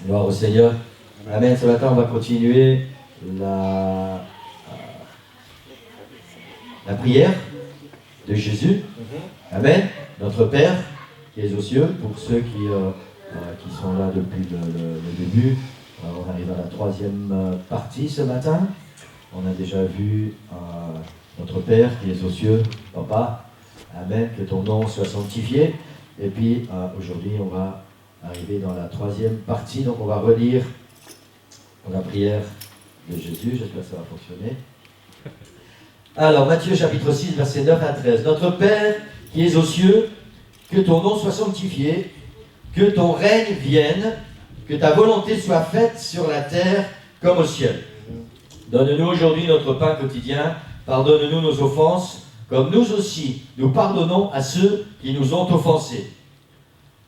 Gloire au Seigneur. Amen. Ce matin, on va continuer la prière de Jésus. Amen. Notre Père qui est aux cieux. Pour ceux qui sont là depuis le début, on arrive à la troisième partie ce matin. On a déjà vu notre Père qui est aux cieux, Papa. Amen. Que ton nom soit sanctifié. Et puis aujourd'hui, on va arriver dans la troisième partie. Donc on va relire la prière de Jésus. J'espère que ça va fonctionner. Alors, Matthieu chapitre 6, versets 9 à 13. Notre Père qui es aux cieux, que ton nom soit sanctifié, que ton règne vienne, que ta volonté soit faite sur la terre comme au ciel. Donne-nous aujourd'hui notre pain quotidien, pardonne-nous nos offenses, comme nous aussi nous pardonnons à ceux qui nous ont offensés.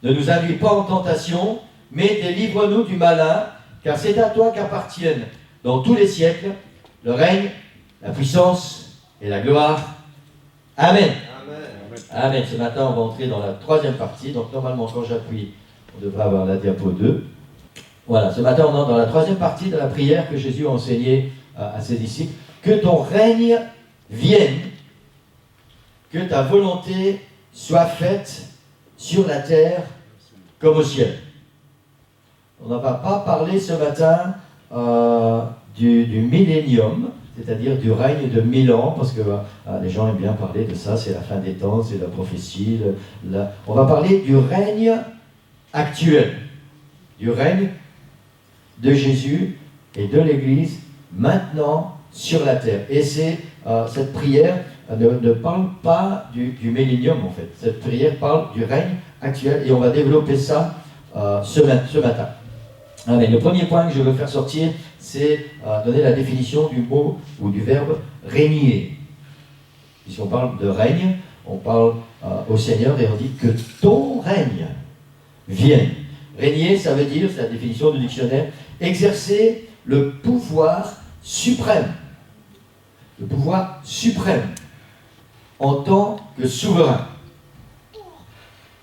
Ne nous induis pas en tentation, mais délivre-nous du malin, car c'est à toi qu'appartiennent dans tous les siècles le règne, la puissance et la gloire. Amen. Amen. Amen. Ce matin, on va entrer dans la troisième partie. Donc normalement, quand j'appuie, on devrait avoir la diapo 2. Voilà, ce matin, on entre dans la troisième partie de la prière que Jésus a enseignée à ses disciples. Que ton règne vienne, que ta volonté soit faite sur la terre comme au ciel. On ne va pas parler ce matin du millénium, c'est-à-dire du règne de 1000 ans, parce que les gens aiment bien parler de ça, c'est la fin des temps, c'est la prophétie. On va parler du règne actuel, du règne de Jésus et de l'Église maintenant sur la terre. Et cette prière ne parle pas du millénium en fait. Cette prière parle du règne actuel et on va développer ça ce matin. Amen. Le premier point que je veux faire sortir, c'est donner la définition du mot ou du verbe régner. Puisqu'on parle de règne, on parle au Seigneur et on dit que ton règne vienne. Régner, ça veut dire, c'est la définition du dictionnaire, exercer le pouvoir suprême. Le pouvoir suprême en tant que souverain.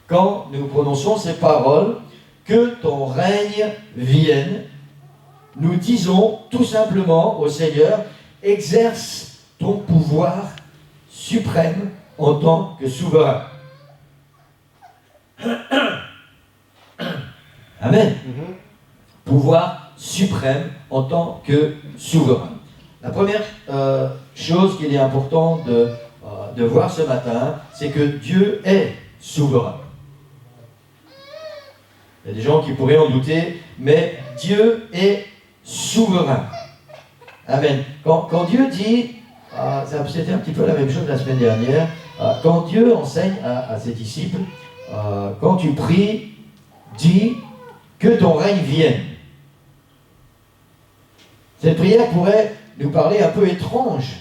Quand nous prononçons ces paroles, que ton règne vienne, nous disons tout simplement au Seigneur, exerce ton pouvoir suprême en tant que souverain. Amen. Pouvoir suprême en tant que souverain. La première chose qu'il est important de voir ce matin, c'est que Dieu est souverain. Il y a des gens qui pourraient en douter, mais Dieu est souverain. Amen. Quand Dieu dit, c'était un petit peu la même chose la semaine dernière, quand Dieu enseigne à ses disciples, quand tu pries, dis que ton règne vienne. Cette prière pourrait nous paraît un peu étrange.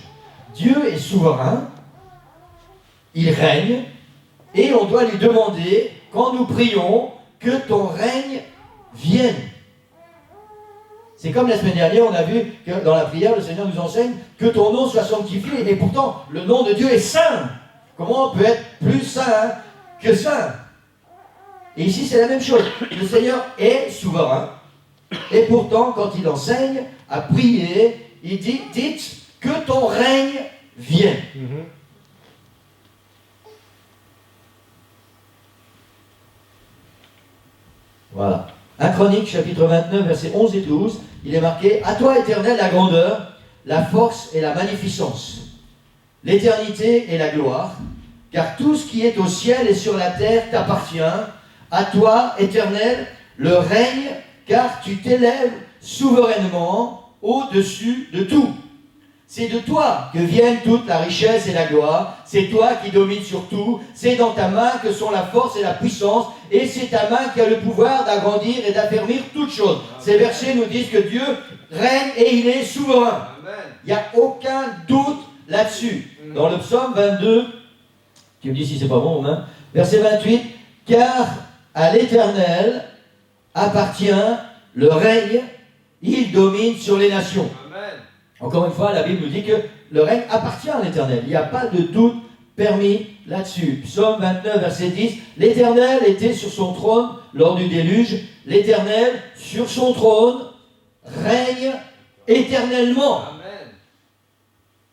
Dieu est souverain, il règne, et on doit lui demander, quand nous prions, que ton règne vienne. C'est comme la semaine dernière, on a vu que dans la prière, le Seigneur nous enseigne que ton nom soit sanctifié, et pourtant, le nom de Dieu est saint. Comment on peut être plus saint que saint? Et ici, c'est la même chose. Le Seigneur est souverain, et pourtant, quand il enseigne à prier, il dit, dites que ton règne vienne. Voilà. 1 Chronique, chapitre 29, versets 11 et 12, il est marqué « À toi, Éternel, la grandeur, la force et la magnificence, l'éternité et la gloire, car tout ce qui est au ciel et sur la terre t'appartient. À toi, Éternel, le règne, car tu t'élèves souverainement au-dessus de tout. C'est de toi que viennent toute la richesse et la gloire. C'est toi qui domines sur tout. C'est dans ta main que sont la force et la puissance. Et c'est ta main qui a le pouvoir d'agrandir et d'affermir toutes choses. » Ces versets nous disent que Dieu règne et il est souverain. Il n'y a aucun doute là-dessus. Dans le psaume 22, tu me dis si c'est pas bon, Romain, verset 28, « Car à l'Éternel appartient le règne, il domine sur les nations. » Encore une fois, la Bible nous dit que le règne appartient à l'Éternel. Il n'y a pas de doute permis là-dessus. Psaume 29, verset 10. L'Éternel était sur son trône lors du déluge. L'Éternel, sur son trône, règne éternellement.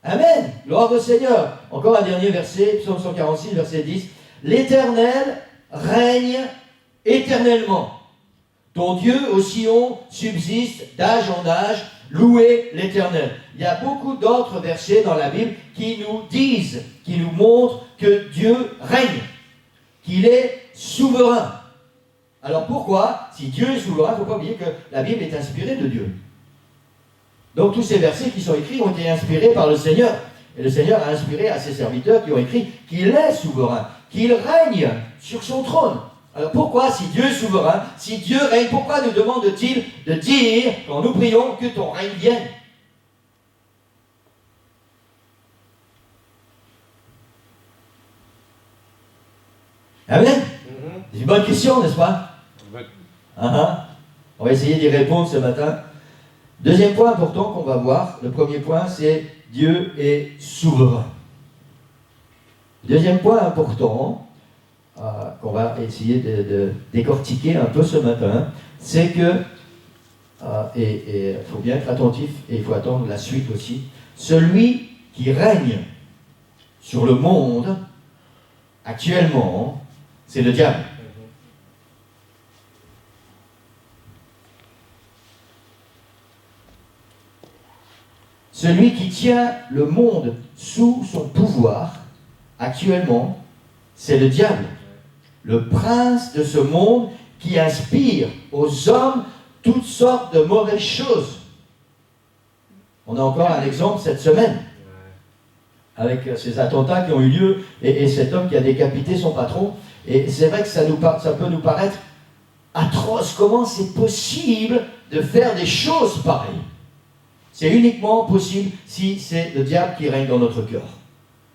Amen. Amen. Gloire au Seigneur. Encore un dernier verset, Psaume 146, verset 10. L'Éternel règne éternellement. Ton Dieu au Sion subsiste d'âge en âge. Louez l'Éternel. Il y a beaucoup d'autres versets dans la Bible qui nous disent, qui nous montrent que Dieu règne, qu'il est souverain. Alors pourquoi, si Dieu est souverain, il ne faut pas oublier que la Bible est inspirée de Dieu. Donc tous ces versets qui sont écrits ont été inspirés par le Seigneur. Et le Seigneur a inspiré à ses serviteurs qui ont écrit qu'il est souverain, qu'il règne sur son trône. Alors pourquoi, si Dieu est souverain, si Dieu règne, pourquoi nous demande-t-il de dire, quand nous prions, que ton règne vienne? Amen. C'est une bonne question, n'est-ce pas? On va essayer d'y répondre ce matin. Deuxième point important qu'on va voir, le premier point, c'est Dieu est souverain. Deuxième point important, qu'on va essayer de décortiquer un peu ce matin, c'est que, et il faut bien être attentif, et il faut attendre la suite aussi, celui qui règne sur le monde, actuellement, c'est le diable. Celui qui tient le monde sous son pouvoir, actuellement, c'est le diable. Le prince de ce monde qui inspire aux hommes toutes sortes de mauvaises choses. On a encore un exemple cette semaine, avec ces attentats qui ont eu lieu, et cet homme qui a décapité son patron. Et c'est vrai que ça peut nous paraître atroce. Comment c'est possible de faire des choses pareilles? C'est uniquement possible si c'est le diable qui règne dans notre cœur.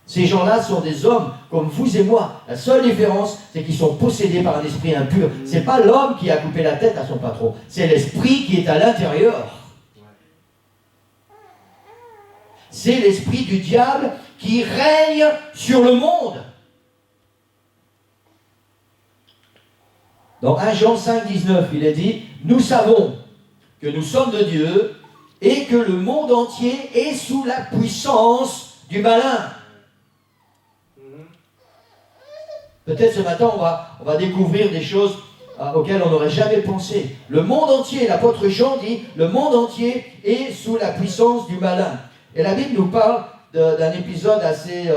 Ces gens-là sont des hommes comme vous et moi. La seule différence, c'est qu'ils sont possédés par un esprit impur. Ce n'est pas l'homme qui a coupé la tête à son patron, c'est l'esprit qui est à l'intérieur. C'est l'esprit du diable qui règne sur le monde. Dans 1 Jean 5, 19, il est dit « Nous savons que nous sommes de Dieu et que le monde entier est sous la puissance du malin. Peut-être ce matin, on va découvrir des choses auxquelles on n'aurait jamais pensé. Le monde entier, l'apôtre Jean dit, le monde entier est sous la puissance du malin. Et la Bible nous parle d'un épisode assez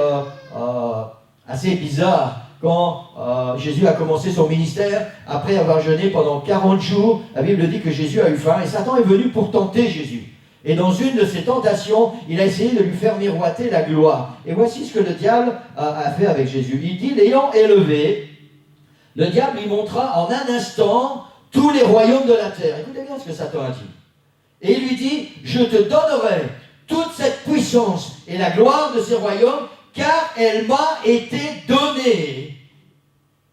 bizarre. Quand Jésus a commencé son ministère, après avoir jeûné pendant 40 jours, la Bible dit que Jésus a eu faim et Satan est venu pour tenter Jésus. Et dans une de ses tentations, il a essayé de lui faire miroiter la gloire. Et voici ce que le diable a fait avec Jésus. Il dit, l'ayant élevé, le diable lui montra en un instant tous les royaumes de la terre. Écoutez bien ce que Satan a dit. Et il lui dit, je te donnerai toute cette puissance et la gloire de ces royaumes, car elle m'a été donnée.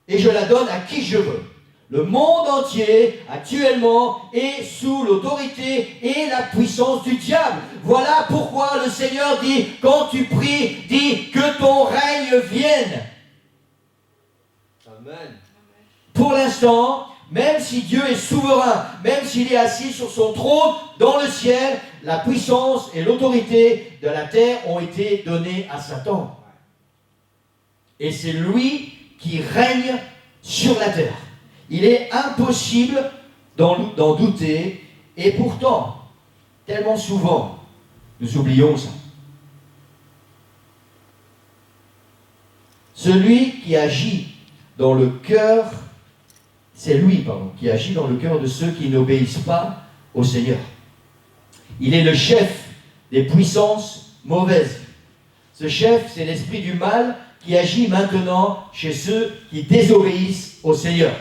Et je la donne à qui je veux. Le monde entier, actuellement, est sous l'autorité et la puissance du diable. Voilà pourquoi le Seigneur dit, quand tu pries, dis que ton règne vienne. Amen. Pour l'instant, même si Dieu est souverain, même s'il est assis sur son trône dans le ciel, la puissance et l'autorité de la terre ont été données à Satan. Et c'est lui qui règne sur la terre. Il est impossible d'en douter, et pourtant, tellement souvent, nous oublions ça. Celui qui agit dans le cœur, c'est lui, qui agit dans le cœur de ceux qui n'obéissent pas au Seigneur. Il est le chef des puissances mauvaises. Ce chef, c'est l'esprit du mal qui agit maintenant chez ceux qui désobéissent au Seigneur.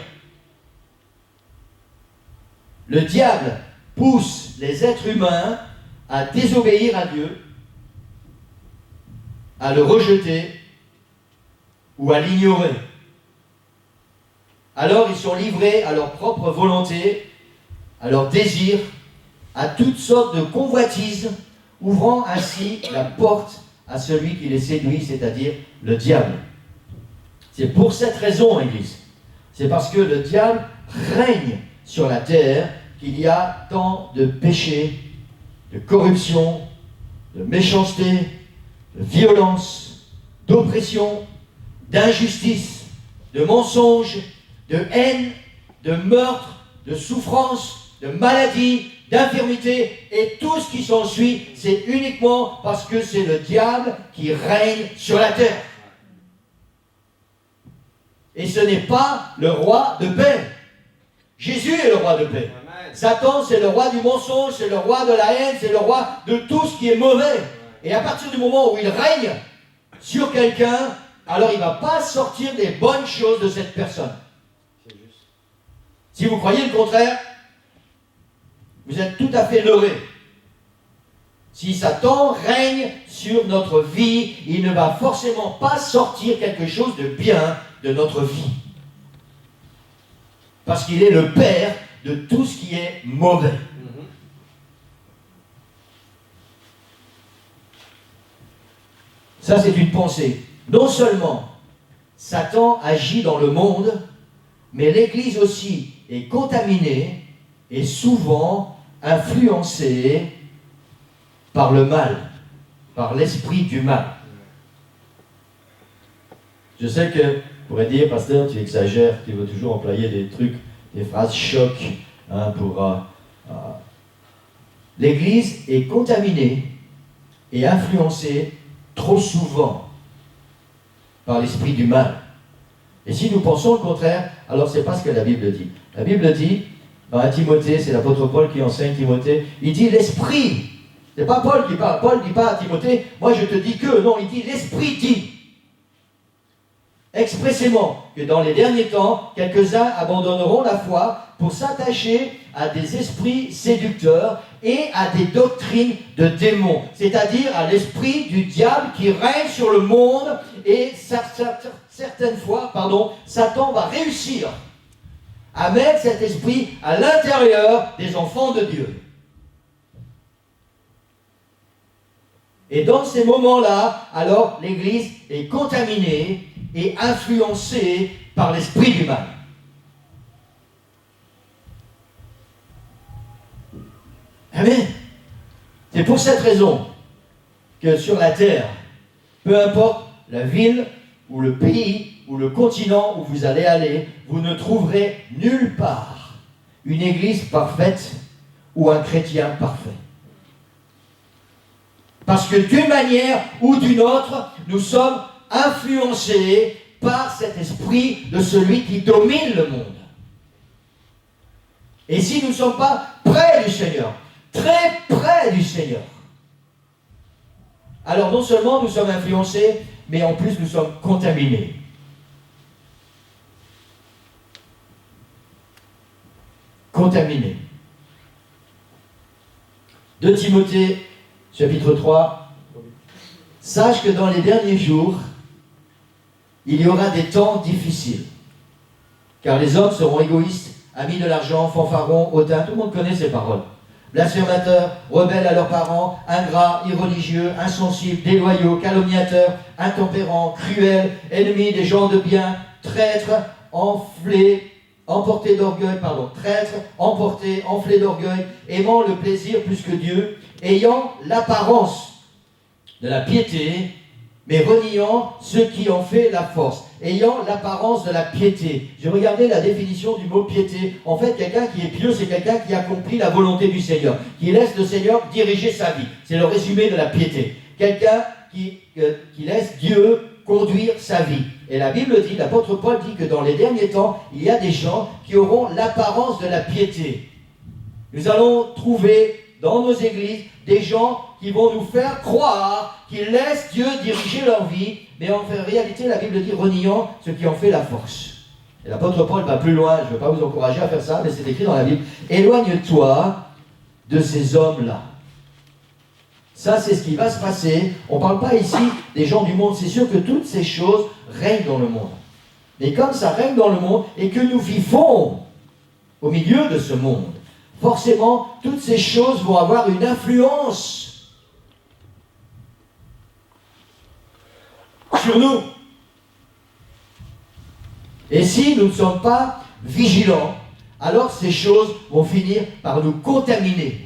Le diable pousse les êtres humains à désobéir à Dieu, à le rejeter ou à l'ignorer. Alors ils sont livrés à leur propre volonté, à leurs désirs, à toutes sortes de convoitises, ouvrant ainsi la porte à celui qui les séduit, c'est-à-dire le diable. C'est pour cette raison, Église, c'est parce que le diable règne sur la terre qu'il y a tant de péchés, de corruption, de méchanceté, de violence, d'oppression, d'injustice, de mensonges, de haine, de meurtre, de souffrance, de maladie, d'infirmité et tout ce qui s'ensuit, c'est uniquement parce que c'est le diable qui règne sur la terre. Et ce n'est pas le roi de paix. Jésus est le roi de paix. Amen. Satan, c'est le roi du mensonge, c'est le roi de la haine, c'est le roi de tout ce qui est mauvais. Et à partir du moment où il règne sur quelqu'un, alors il ne va pas sortir des bonnes choses de cette personne. C'est juste. Si vous croyez le contraire, vous êtes tout à fait leurré. Si Satan règne sur notre vie, il ne va forcément pas sortir quelque chose de bien de notre vie. Parce qu'il est le père de tout ce qui est mauvais. Ça, c'est une pensée. Non seulement Satan agit dans le monde, mais l'Église aussi est contaminée et souvent influencée par le mal, par l'esprit du mal. Je sais que vous pourrez dire, pasteur, tu exagères, tu veux toujours employer des trucs, des phrases choc L'Église est contaminée et influencée trop souvent par l'esprit du mal. Et si nous pensons le contraire, alors c'est pas ce que la Bible dit. La Bible dit, dans 1 Timothée, c'est l'apôtre Paul qui enseigne Timothée, il dit l'esprit. C'est pas Paul qui parle. Paul ne dit pas à Timothée, moi je te dis que. Non, il dit l'esprit dit expressément que dans les derniers temps, quelques-uns abandonneront la foi pour s'attacher à des esprits séducteurs et à des doctrines de démons, c'est-à-dire à l'esprit du diable qui règne sur le monde, et certaines fois, Satan va réussir à mettre cet esprit à l'intérieur des enfants de Dieu. Et dans ces moments-là, alors l'Église est contaminée et influencée par l'esprit du mal. Amen. C'est pour cette raison que sur la terre, peu importe la ville ou le pays ou le continent où vous allez aller, vous ne trouverez nulle part une église parfaite ou un chrétien parfait. Parce que d'une manière ou d'une autre, nous sommes influencés par cet esprit de celui qui domine le monde. Et si nous ne sommes pas près du Seigneur, très près du Seigneur, alors non seulement nous sommes influencés, mais en plus nous sommes contaminés. Contaminés. 2 Timothée, chapitre 3. Sache que dans les derniers jours, il y aura des temps difficiles. Car les hommes seront égoïstes, amis de l'argent, fanfarons, hautains. Tout le monde connaît ces paroles. Blasphémateurs, rebelles à leurs parents, ingrats, irreligieux, insensibles, déloyaux, calomniateurs, intempérants, cruels, ennemis des gens de bien, traîtres, enflés emporté d'orgueil, aimant le plaisir plus que Dieu, ayant l'apparence de la piété, mais reniant ce qui en fait la force. Ayant l'apparence de la piété. J'ai regardé la définition du mot piété. En fait, quelqu'un qui est pieux, c'est quelqu'un qui accomplit la volonté du Seigneur, qui laisse le Seigneur diriger sa vie. C'est le résumé de la piété. Quelqu'un qui laisse Dieu conduire sa vie. Et la Bible dit, l'apôtre Paul dit que dans les derniers temps, il y a des gens qui auront l'apparence de la piété. Nous allons trouver dans nos églises des gens qui vont nous faire croire qu'ils laissent Dieu diriger leur vie, mais en réalité, la Bible dit reniant ce qui en fait la force. Et l'apôtre Paul va plus loin, je ne veux pas vous encourager à faire ça, mais c'est écrit dans la Bible. Éloigne-toi de ces hommes-là. Ça, c'est ce qui va se passer. On ne parle pas ici des gens du monde. C'est sûr que toutes ces choses règnent dans le monde. Mais comme ça règne dans le monde et que nous vivons au milieu de ce monde, forcément, toutes ces choses vont avoir une influence sur nous. Et si nous ne sommes pas vigilants, alors ces choses vont finir par nous contaminer.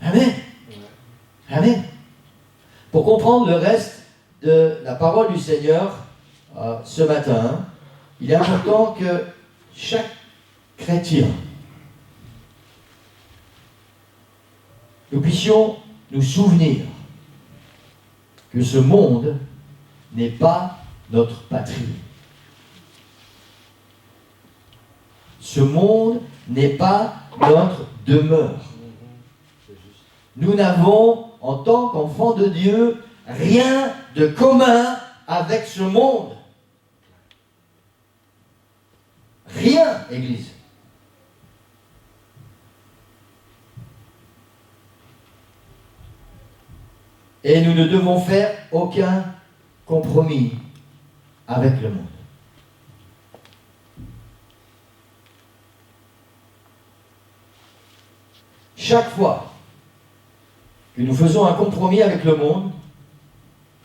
Amen. Amen. Pour comprendre le reste de la parole du Seigneur ce matin, il est important que chaque chrétien, nous puissions nous souvenir que ce monde n'est pas notre patrie. Ce monde n'est pas notre demeure. Nous n'avons, en tant qu'enfants de Dieu, rien de commun avec ce monde. Rien, Église. Et nous ne devons faire aucun compromis avec le monde. Chaque fois que nous faisons un compromis avec le monde,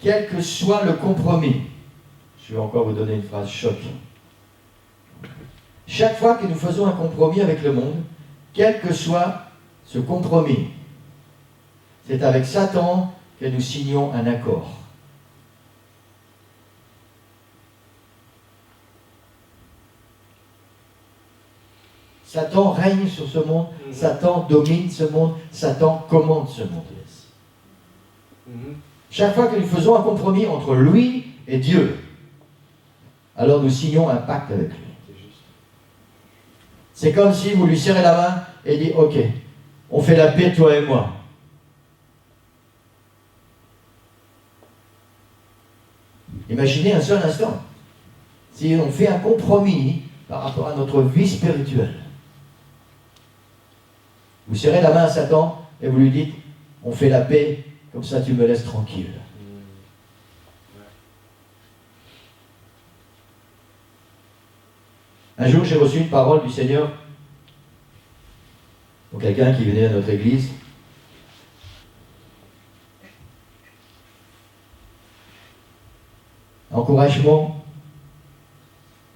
quel que soit le compromis, je vais encore vous donner une phrase choc. Chaque fois que nous faisons un compromis avec le monde, quel que soit ce compromis, c'est avec Satan que nous signons un accord. Satan règne sur ce monde, Satan domine ce monde, Satan commande ce monde. Chaque fois que nous faisons un compromis entre lui et Dieu, alors nous signons un pacte avec lui. C'est comme si vous lui serrez la main et dites, ok, on fait la paix toi et moi. Imaginez un seul instant, si on fait un compromis par rapport à notre vie spirituelle. Vous serrez la main à Satan et vous lui dites, on fait la paix, comme ça tu me laisses tranquille. Un jour, j'ai reçu une parole du Seigneur pour quelqu'un qui venait à notre église. Encouragement.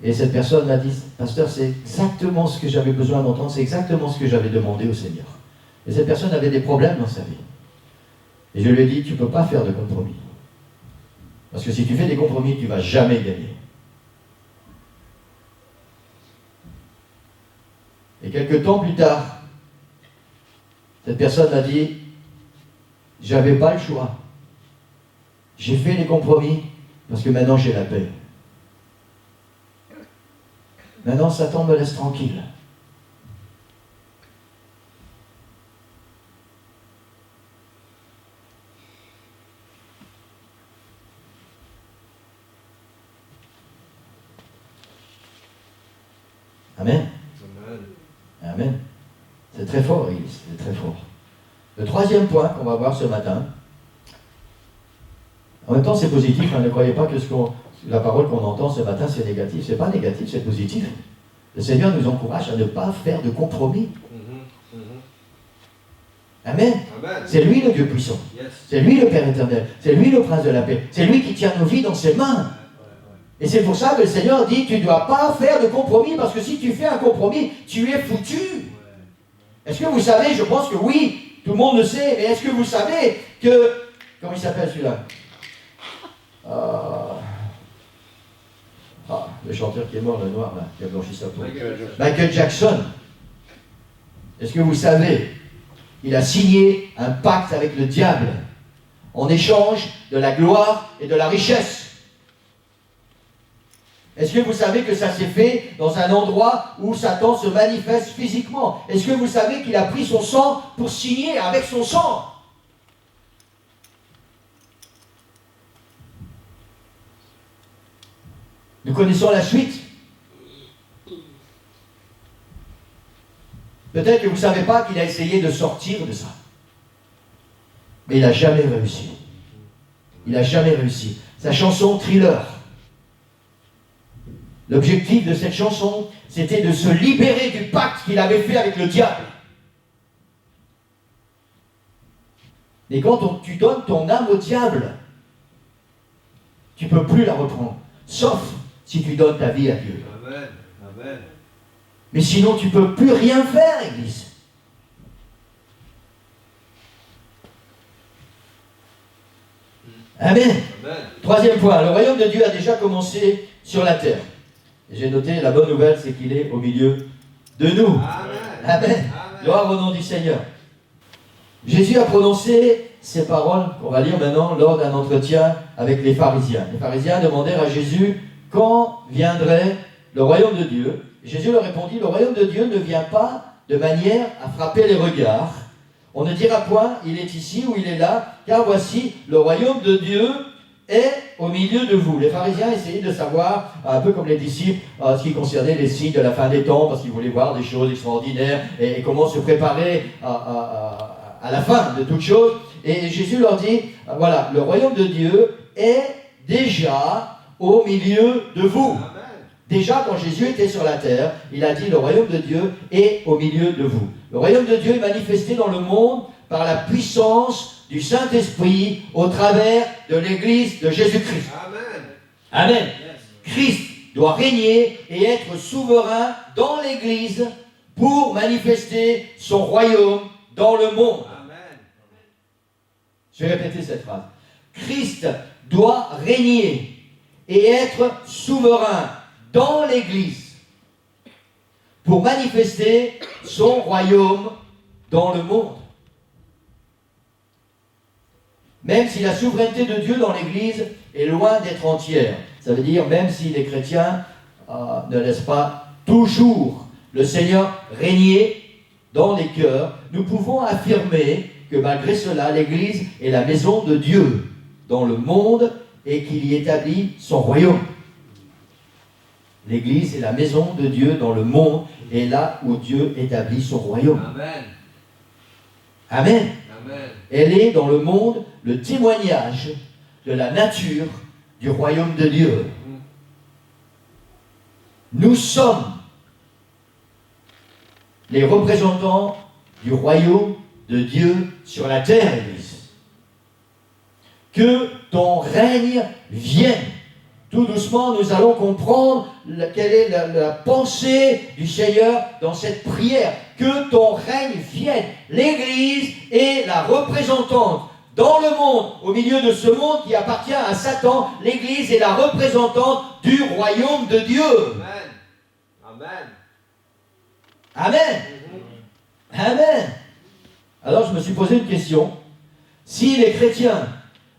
Et cette personne m'a dit, pasteur, c'est exactement ce que j'avais besoin d'entendre, c'est exactement ce que j'avais demandé au Seigneur. Et cette personne avait des problèmes dans sa vie. Et je lui ai dit, tu ne peux pas faire de compromis. Parce que si tu fais des compromis, tu ne vas jamais gagner. Et quelques temps plus tard, cette personne m'a dit, j'avais pas le choix. J'ai fait les compromis parce que maintenant j'ai la paix. Maintenant Satan me laisse tranquille. Amen. Amen. C'est très fort, Église, c'est très fort. Le troisième point qu'on va voir ce matin, en même temps c'est positif, ne croyez pas que la parole qu'on entend ce matin c'est négatif, c'est pas négatif, c'est positif. Le Seigneur nous encourage à ne pas faire de compromis. Amen. Amen. C'est lui le Dieu puissant, c'est lui le Père éternel, c'est lui le Prince de la paix, c'est lui qui tient nos vies dans ses mains. Et c'est pour ça que le Seigneur dit, tu ne dois pas faire de compromis, parce que si tu fais un compromis, tu es foutu. Est-ce que vous savez, je pense que oui, tout le monde le sait, mais est-ce que vous savez que, comment il s'appelle celui-là, le chanteur qui est mort, le noir, là, qui a blanchi sa peau. Michael Jackson. Est-ce que vous savez, il a signé un pacte avec le diable en échange de la gloire et de la richesse. Est-ce que vous savez que ça s'est fait dans un endroit où Satan se manifeste physiquement? Est-ce que vous savez qu'il a pris son sang pour signer avec son sang? Nous connaissons la suite. Peut-être que vous ne savez pas qu'il a essayé de sortir de ça. Mais il n'a jamais réussi. Il n'a jamais réussi. Sa chanson Thriller. L'objectif de cette chanson, c'était de se libérer du pacte qu'il avait fait avec le diable. Et quand tu donnes ton âme au diable, tu ne peux plus la reprendre. Sauf si tu donnes ta vie à Dieu. Amen. Amen. Mais sinon, tu ne peux plus rien faire, Église. Amen. Amen. Troisième point, le royaume de Dieu a déjà commencé sur la terre. J'ai noté, la bonne nouvelle, c'est qu'il est au milieu de nous. Amen. Amen. Amen. Gloire au nom du Seigneur. Jésus a prononcé ces paroles, qu'on va lire maintenant, lors d'un entretien avec les pharisiens. Les pharisiens demandèrent à Jésus quand viendrait le royaume de Dieu. Jésus leur répondit, le royaume de Dieu ne vient pas de manière à frapper les regards. On ne dira point, il est ici ou il est là, car voici, le royaume de Dieu est au milieu de vous. Les pharisiens essayaient de savoir, un peu comme les disciples, ce qui concernait les signes de la fin des temps, parce qu'ils voulaient voir des choses extraordinaires et comment se préparer à la fin de toutes choses. Et Jésus leur dit, voilà, le royaume de Dieu est déjà au milieu de vous. Amen. Déjà, quand Jésus était sur la terre, il a dit, le royaume de Dieu est au milieu de vous. Le royaume de Dieu est manifesté dans le monde par la puissance du Saint-Esprit au travers de l'Église de Jésus-Christ. Amen. Amen. Yes. Christ doit régner et être souverain dans l'Église pour manifester son royaume dans le monde. Amen. Je vais répéter cette phrase. Christ doit régner et être souverain dans l'Église pour manifester son royaume dans le monde. Même si la souveraineté de Dieu dans l'Église est loin d'être entière. Ça veut dire même si les chrétiens ne laissent pas toujours le Seigneur régner dans les cœurs, nous pouvons affirmer que malgré cela, l'Église est la maison de Dieu dans le monde et qu'il y établit son royaume. L'Église est la maison de Dieu dans le monde et là où Dieu établit son royaume. Amen. Amen. Amen. Elle est dans le monde le témoignage de la nature du royaume de Dieu. Nous sommes les représentants du royaume de Dieu sur la terre, Église. Que ton règne vienne. tout doucement, nous allons comprendre quelle est la pensée du Seigneur dans cette prière. Que ton règne vienne. L'Église est la représentante dans le monde, au milieu de ce monde qui appartient à Satan. L'Église est la représentante du royaume de Dieu. Amen. Amen. Amen. Alors je me suis posé une question. Si les chrétiens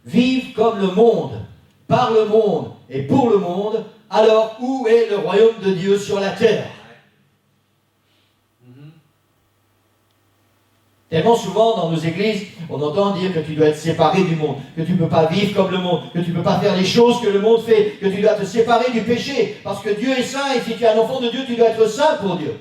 vivent comme le monde, par le monde et pour le monde, alors où est le royaume de Dieu sur la terre? Tellement souvent dans nos églises, on entend dire que tu dois être séparé du monde, que tu ne peux pas vivre comme le monde, que tu ne peux pas faire les choses que le monde fait, que tu dois te séparer du péché, parce que Dieu est saint et si tu es un enfant de Dieu, tu dois être saint pour Dieu.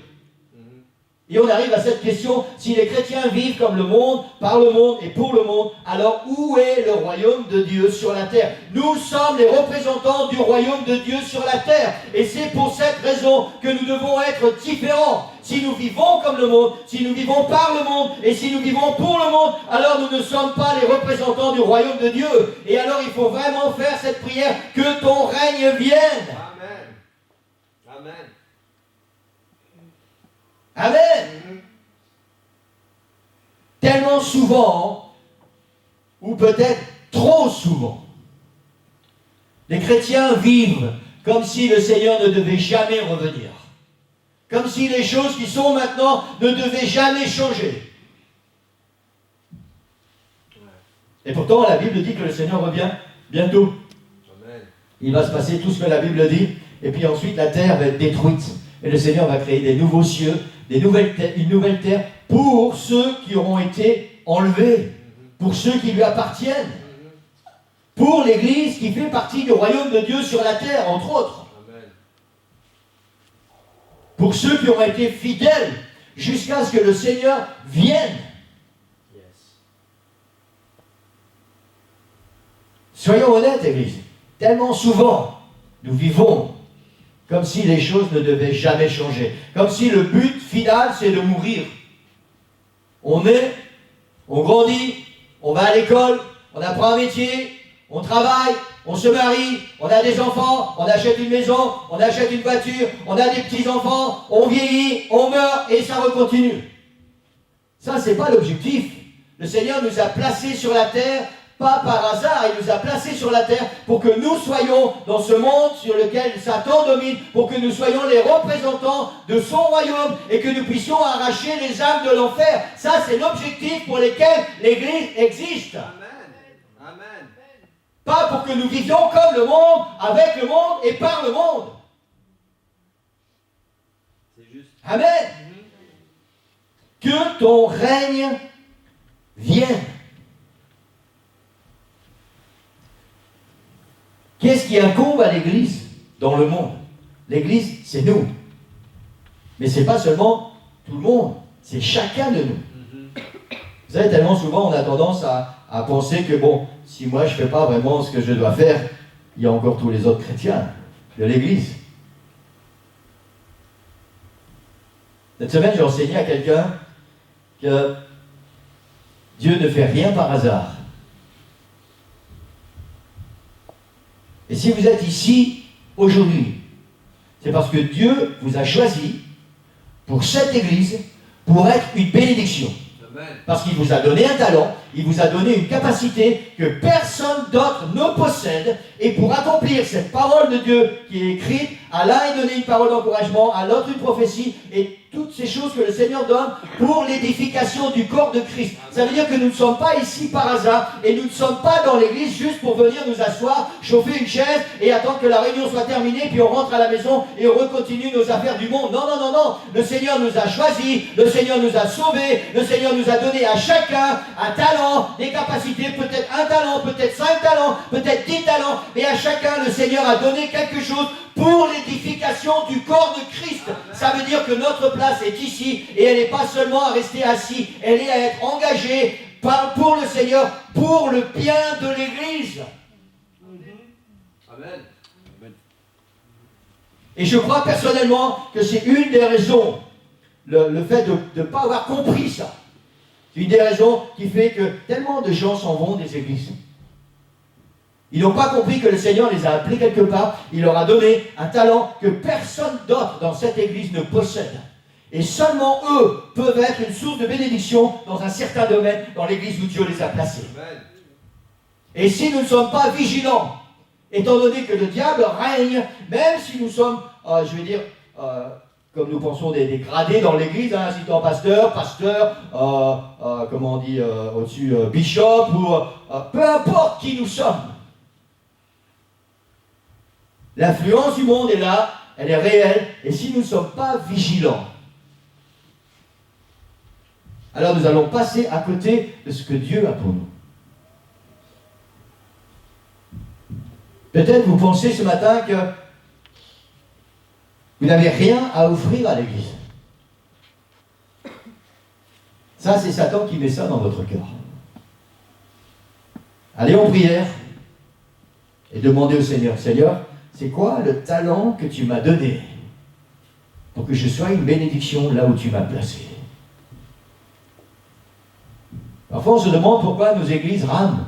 Et on arrive à cette question, si les chrétiens vivent comme le monde, par le monde et pour le monde, alors où est le royaume de Dieu sur la terre? Nous sommes les représentants du royaume de Dieu sur la terre. Et c'est pour cette raison que nous devons être différents. Si nous vivons comme le monde, si nous vivons par le monde et si nous vivons pour le monde, alors nous ne sommes pas les représentants du royaume de Dieu. Et alors il faut vraiment faire cette prière, que ton règne vienne. Amen. Amen. Amen. Tellement souvent, ou peut-être trop souvent, les chrétiens vivent comme si le Seigneur ne devait jamais revenir. Comme si les choses qui sont maintenant ne devaient jamais changer. Et pourtant, la Bible dit que le Seigneur revient bientôt. Amen. Il va se passer tout ce que la Bible dit, et puis ensuite la terre va être détruite. Et le Seigneur va créer des nouveaux cieux, une nouvelle terre pour ceux qui auront été enlevés, pour ceux qui lui appartiennent, pour l'Église qui fait partie du royaume de Dieu sur la terre, entre autres. Amen. Pour ceux qui auront été fidèles jusqu'à ce que le Seigneur vienne. Yes. Soyons honnêtes, Église. Tellement souvent, nous vivons comme si les choses ne devaient jamais changer. Comme si le but final, c'est de mourir. On grandit, on va à l'école, on apprend un métier, on travaille, on se marie, on a des enfants, on achète une maison, on achète une voiture, on a des petits-enfants, on vieillit, on meurt et ça recontinue. Ça, c'est pas l'objectif. Le Seigneur nous a placés sur la terre, pas par hasard, il nous a placés sur la terre pour que nous soyons dans ce monde sur lequel Satan domine, pour que nous soyons les représentants de son royaume et que nous puissions arracher les âmes de l'enfer. Ça, c'est l'objectif pour lequel l'Église existe. Amen. Amen. Pas pour que nous vivions comme le monde, avec le monde et par le monde. C'est juste. Amen. Que ton règne vienne. Qu'est-ce qui incombe à l'Église dans le monde? L'Église, c'est nous. Mais ce n'est pas seulement tout le monde, c'est chacun de nous. Vous savez, tellement souvent, on a tendance à penser que, bon, si moi je ne fais pas vraiment ce que je dois faire, il y a encore tous les autres chrétiens de l'Église. Cette semaine, j'ai enseigné à quelqu'un que Dieu ne fait rien par hasard. Et si vous êtes ici aujourd'hui, c'est parce que Dieu vous a choisi pour cette église, pour être une bénédiction. Amen. Parce qu'il vous a donné un talent, il vous a donné une capacité que personne d'autre ne possède. Et pour accomplir cette parole de Dieu qui est écrite, à l'un est donné une parole d'encouragement, à l'autre une prophétie, et toutes ces choses que le Seigneur donne pour l'édification du corps de Christ. Ça veut dire que nous ne sommes pas ici par hasard, et nous ne sommes pas dans l'église juste pour venir nous asseoir, chauffer une chaise, et attendre que la réunion soit terminée, puis on rentre à la maison et on recontinue nos affaires du monde. Non, non, non, non. Le Seigneur nous a choisis, le Seigneur nous a sauvés, le Seigneur nous a donné à chacun un talent, des capacités, peut-être un talent, peut-être 5 talents, peut-être 10 talents, mais à chacun le Seigneur a donné quelque chose pour l'édification du corps de Christ. Ça veut dire que notre place est ici et elle n'est pas seulement à rester assis, elle est à être engagée pour le Seigneur, pour le bien de l'Église. Amen. Et je crois personnellement que c'est une des raisons, le fait de ne pas avoir compris ça. C'est une des raisons qui fait que tellement de gens s'en vont des églises. Ils n'ont pas compris que le Seigneur les a appelés quelque part. Il leur a donné un talent que personne d'autre dans cette église ne possède. Et seulement eux peuvent être une source de bénédiction dans un certain domaine dans l'église où Dieu les a placés. Amen. Et si nous ne sommes pas vigilants, étant donné que le diable règne, même si nous sommes, comme nous pensons, des gradés dans l'église, assistant pasteur, comment on dit au-dessus, bishop, ou peu importe qui nous sommes. L'influence du monde est là, elle est réelle, et si nous ne sommes pas vigilants, alors nous allons passer à côté de ce que Dieu a pour nous. Peut-être vous pensez ce matin que vous n'avez rien à offrir à l'église. Ça, c'est Satan qui met ça dans votre cœur. Allez en prière et demandez au Seigneur, Seigneur, c'est quoi le talent que tu m'as donné pour que je sois une bénédiction là où tu m'as placé? Parfois, on se demande pourquoi nos églises rament,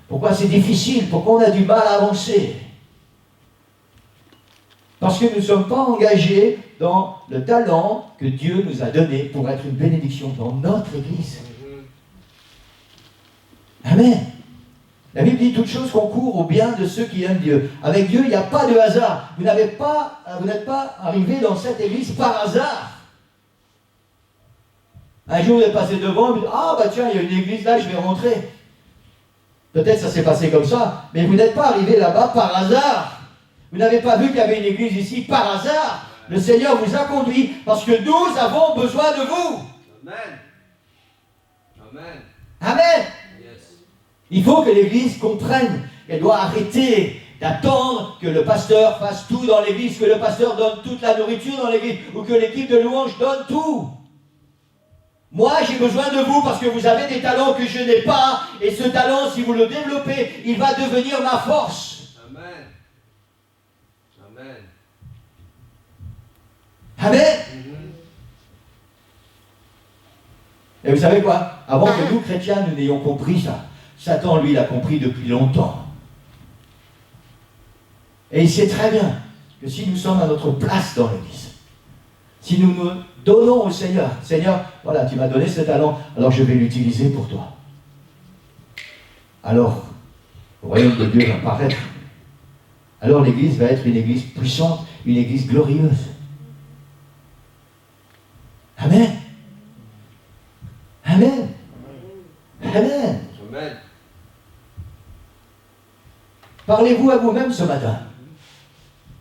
pourquoi c'est difficile, pourquoi on a du mal à avancer. Parce que nous ne sommes pas engagés dans le talent que Dieu nous a donné pour être une bénédiction dans notre église. Amen. La Bible dit toute chose concourt au bien de ceux qui aiment Dieu. Avec Dieu, il n'y a pas de hasard. Vous n'êtes pas arrivé dans cette église par hasard. Un jour, vous êtes passé devant, vous dites, ah bah tiens, il y a une église là, je vais rentrer. Peut-être ça s'est passé comme ça, mais vous n'êtes pas arrivé là-bas par hasard. Vous n'avez pas vu qu'il y avait une église ici par hasard. Le Seigneur vous a conduit parce que nous avons besoin de vous. Amen. Amen. Amen. Yes. Il faut que l'église comprenne qu'elle doit arrêter d'attendre que le pasteur fasse tout dans l'église, que le pasteur donne toute la nourriture dans l'église, ou que l'équipe de louange donne tout. Moi, j'ai besoin de vous parce que vous avez des talents que je n'ai pas, et ce talent, si vous le développez, il va devenir ma force. Amen. Amen. Amen. Et vous savez quoi? Avant que nous, chrétiens, nous n'ayons compris ça, Satan, lui, l'a compris depuis longtemps. Et il sait très bien que si nous sommes à notre place dans l'église, si nous nous donnons au Seigneur, Seigneur, voilà, tu m'as donné ce talent, alors je vais l'utiliser pour toi. Alors, le royaume de Dieu va paraître. Alors l'église va être une église puissante, une église glorieuse. Amen. Amen. Amen. Amen. Parlez-vous à vous-même ce matin.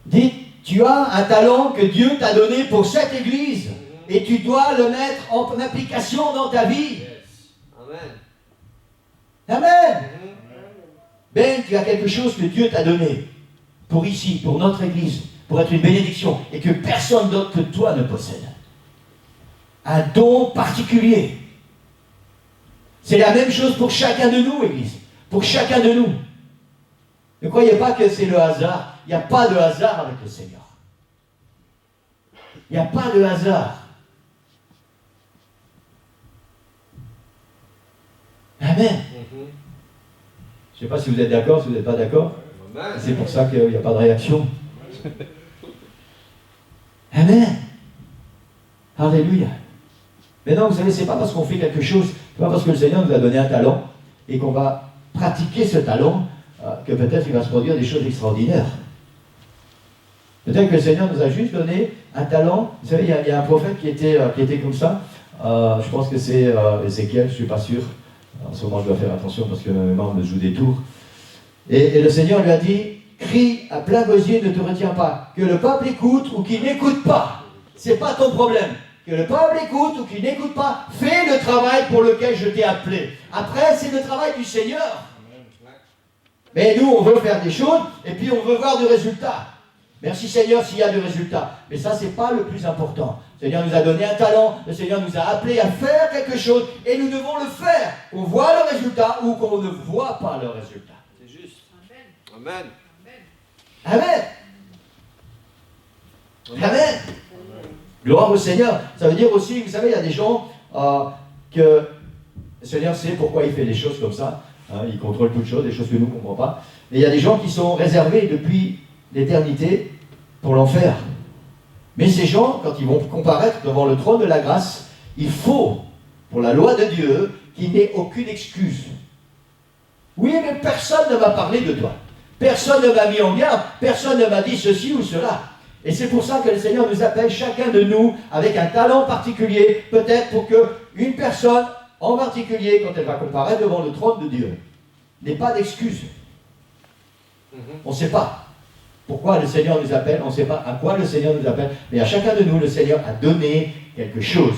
Dites, tu as un talent que Dieu t'a donné pour cette église et tu dois le mettre en application dans ta vie. Yes. Amen. Amen. Ben, tu as quelque chose que Dieu t'a donné pour ici, pour notre église, pour être une bénédiction et que personne d'autre que toi ne possède. Un don particulier. C'est la même chose pour chacun de nous, église. Pour chacun de nous. Ne croyez pas que c'est le hasard. Il n'y a pas de hasard avec le Seigneur. Il n'y a pas de hasard. Amen. Je ne sais pas si vous êtes d'accord, si vous n'êtes pas d'accord. Amen. C'est pour ça qu'il n'y a pas de réaction. Amen. Alléluia. Mais non, vous savez, ce n'est pas parce qu'on fait quelque chose, ce n'est pas parce que le Seigneur nous a donné un talent et qu'on va pratiquer ce talent que peut-être il va se produire des choses extraordinaires. Peut-être que le Seigneur nous a juste donné un talent. Vous savez, il y a un prophète qui était comme ça. Je pense que c'est Ézéchiel, je ne suis pas sûr. En ce moment, je dois faire attention parce que ma mémoire me joue des tours. Et le Seigneur lui a dit, crie à plein gosier, ne te retiens pas. Que le peuple écoute ou qu'il n'écoute pas. Ce n'est pas ton problème. Que le peuple écoute ou qu'il n'écoute pas. Fais le travail pour lequel je t'ai appelé. Après, c'est le travail du Seigneur. Mais nous, on veut faire des choses et puis on veut voir du résultat. Merci Seigneur s'il y a du résultat. Mais ça, ce n'est pas le plus important. Le Seigneur nous a donné un talent, le Seigneur nous a appelés à faire quelque chose et nous devons le faire. Qu'on voit le résultat ou qu'on ne voit pas le résultat. C'est juste. Amen. Amen. Amen. Gloire au Seigneur. Ça veut dire aussi, vous savez, il y a des gens que le Seigneur sait pourquoi il fait les choses comme ça. Hein, il contrôle toutes choses, des choses que nous ne comprenons pas. Mais il y a des gens qui sont réservés depuis l'éternité pour l'enfer. Mais ces gens, quand ils vont comparaître devant le trône de la grâce, il faut, pour la loi de Dieu, qu'il n'ait aucune excuse. Oui, mais personne ne m'a parlé de toi. Personne ne m'a mis en garde. Personne ne m'a dit ceci ou cela. Et c'est pour ça que le Seigneur nous appelle chacun de nous avec un talent particulier, peut-être pour qu'une personne en particulier, quand elle va comparaître devant le trône de Dieu, n'ait pas d'excuse. On ne sait pas pourquoi le Seigneur nous appelle, on ne sait pas à quoi le Seigneur nous appelle, mais à chacun de nous, le Seigneur a donné quelque chose.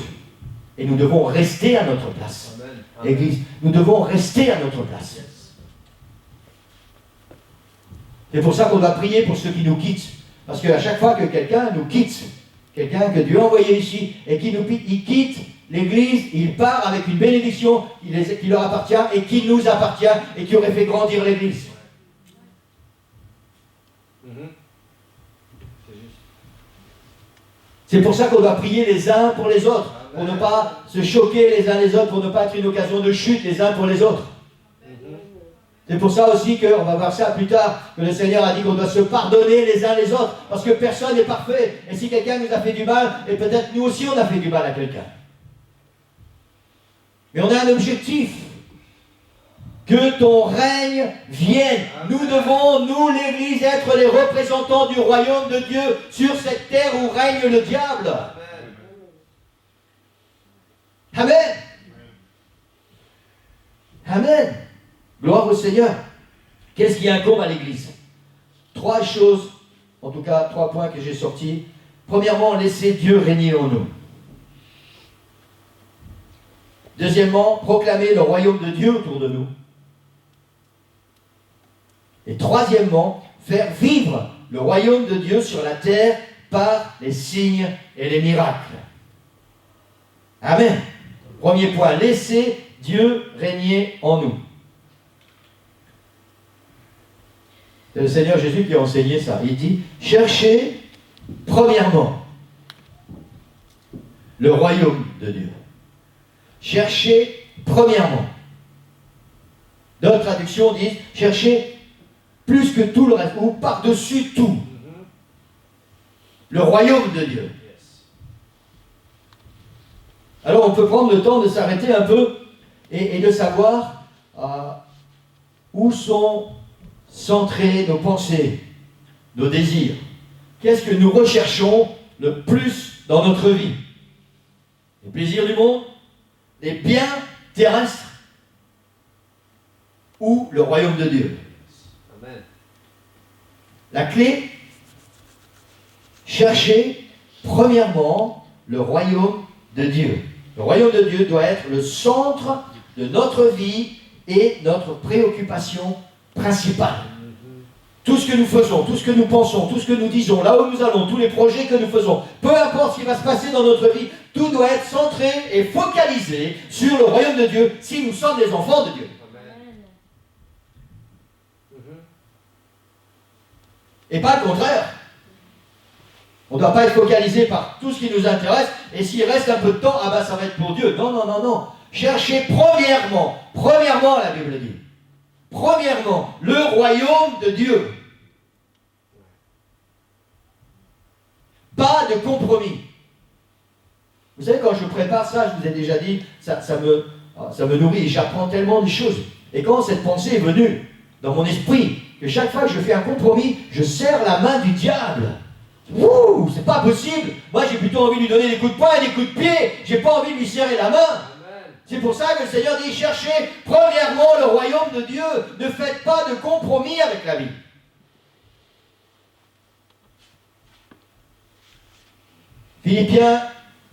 Et nous devons rester à notre place. Amen. Église, nous devons rester à notre place. C'est pour ça qu'on doit prier pour ceux qui nous quittent. Parce qu'à chaque fois que quelqu'un nous quitte, quelqu'un que Dieu a envoyé ici, et qui nous quitte, il quitte l'Église, il part avec une bénédiction qui leur appartient et qui nous appartient et qui aurait fait grandir l'Église. C'est pour ça qu'on doit prier les uns pour les autres, pour ne pas se choquer les uns les autres, pour ne pas être une occasion de chute les uns pour les autres. C'est pour ça aussi qu'on va voir ça plus tard, que le Seigneur a dit qu'on doit se pardonner les uns les autres, parce que personne n'est parfait. Et si quelqu'un nous a fait du mal, et peut-être nous aussi on a fait du mal à quelqu'un. Mais on a un objectif. Que ton règne vienne. Nous devons, nous l'Église, être les représentants du royaume de Dieu sur cette terre où règne le diable. Amen. Amen. Gloire au Seigneur. Qu'est-ce qui incombe à l'Église? 3 choses, en tout cas 3 points que j'ai sortis. Premièrement, laisser Dieu régner en nous. Deuxièmement, proclamer le royaume de Dieu autour de nous. Et troisièmement, faire vivre le royaume de Dieu sur la terre par les signes et les miracles. Amen. Premier point, laisser Dieu régner en nous. C'est le Seigneur Jésus qui a enseigné ça. Il dit, cherchez premièrement le royaume de Dieu. Cherchez premièrement. D'autres traductions disent, cherchez plus que tout le reste, ou par-dessus tout. Le royaume de Dieu. Alors on peut prendre le temps de s'arrêter un peu et de savoir où sont centrées nos pensées, nos désirs. Qu'est-ce que nous recherchons le plus dans notre vie? Les plaisirs du monde, les biens terrestres ou le royaume de Dieu? Amen. La clé, chercher premièrement le royaume de Dieu. Le royaume de Dieu doit être le centre de notre vie et notre préoccupation principale. Tout ce que nous faisons, tout ce que nous pensons, tout ce que nous disons, là où nous allons, tous les projets que nous faisons, peu importe ce qui va se passer dans notre vie, tout doit être centré et focalisé sur le royaume de Dieu si nous sommes des enfants de Dieu. Et pas le contraire. On ne doit pas être focalisé par tout ce qui nous intéresse, et s'il reste un peu de temps, ça va être pour Dieu. Non, non, non, non. Cherchez premièrement, la Bible dit, premièrement, le royaume de Dieu. Pas de compromis. Vous savez, quand je prépare ça, je vous ai déjà dit, ça me nourrit, j'apprends tellement de choses. Et quand cette pensée est venue dans mon esprit, que chaque fois que je fais un compromis, je serre la main du diable. Ouh, c'est pas possible. Moi, j'ai plutôt envie de lui donner des coups de poing et des coups de pied. J'ai pas envie de lui serrer la main. Amen. C'est pour ça que le Seigneur dit, cherchez premièrement le royaume de Dieu. Ne faites pas de compromis avec la vie. Philippiens